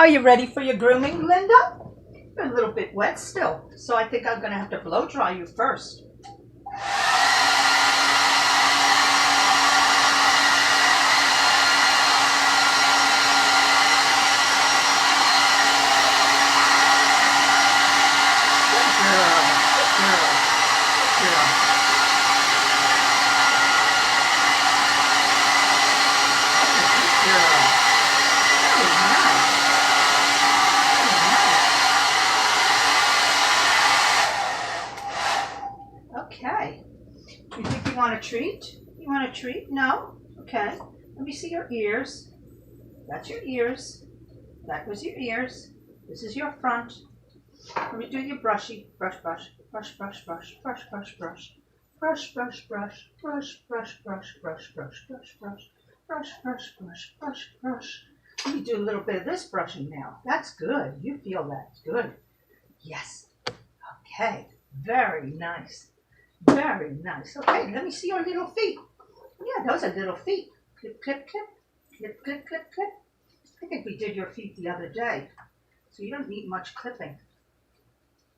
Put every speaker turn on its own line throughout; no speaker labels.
Are you ready for your grooming, Glinda? You're a little bit wet still, so I think I'm going to have to blow dry you first. Okay. You think you want a treat? You want a treat? No? Okay. Let me see your ears. That's your ears. That was your ears. This is your front. Let me do your brushy. Brush, brush, brush, brush, brush, brush, brush, brush. Brush, brush, brush, brush, brush, brush, brush, brush, brush, brush, brush, brush, brush, brush, brush. Let me do a little bit of this brushing now. That's good. You feel that. Good. Yes. Okay. Very nice. Very nice. Okay, let me see your little feet. Yeah, those are little feet. Clip, clip, clip. Clip, clip, clip, clip. I think we did your feet the other day, so you don't need much clipping.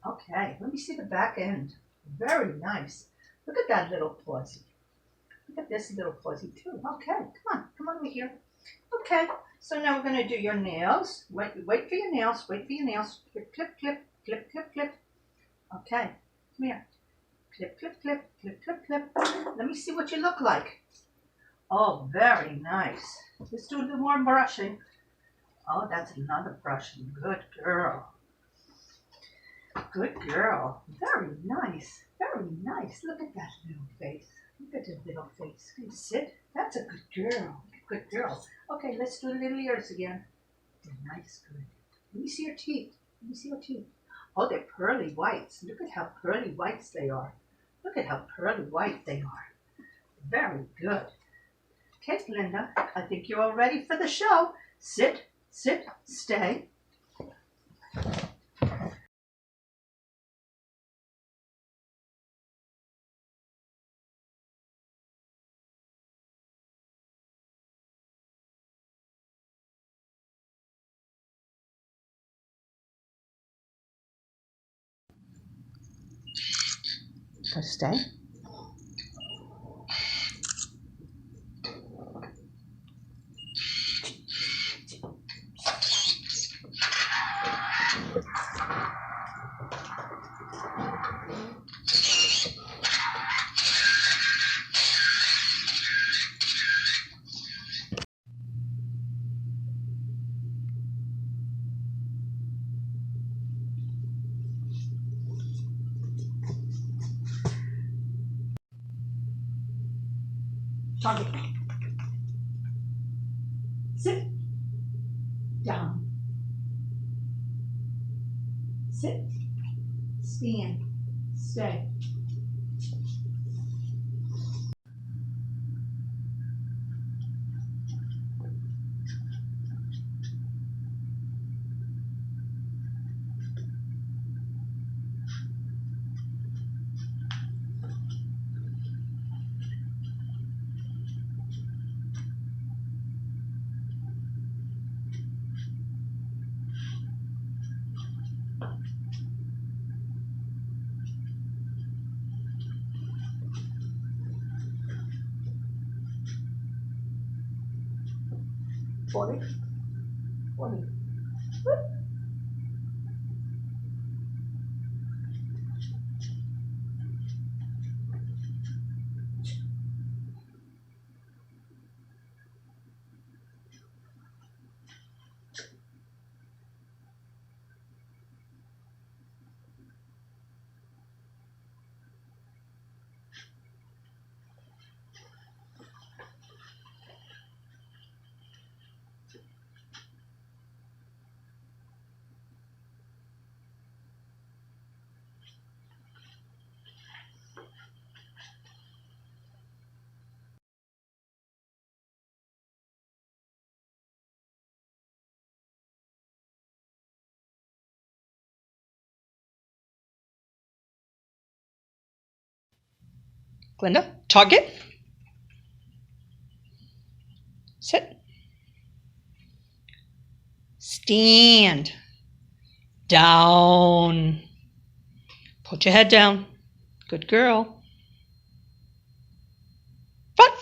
Okay, let me see the back end. Very nice. Look at that little pawsy. Look at this little pawsy too. Okay, come on over here. Okay, so now we're going to do your nails. Wait for your nails. Wait for your nails. Clip, clip, clip, clip, clip, clip. Okay, come here. Clip, clip, clip, clip, clip, clip. Let me see what you look like. Oh, very nice. Let's do a little more brushing. Oh, that's another brushing. Good girl. Good girl. Very nice. Very nice. Look at that little face. Look at the little face. Can you sit? That's a good girl. Good girl. Okay, let's do the little ears again. Nice, good. Let me see your teeth. Let me see your teeth. Oh, they're pearly whites. Look at how pearly whites they are. Look at how pearly white they are. Very good. Okay, Glinda, I think you're all ready for the show. Sit, sit, stay. Stay. Target. Sit. Down. Sit. Stand. Stay. Body. Body. Glinda, target. Sit.
Stand. Down. Put your head down. Good girl. Front.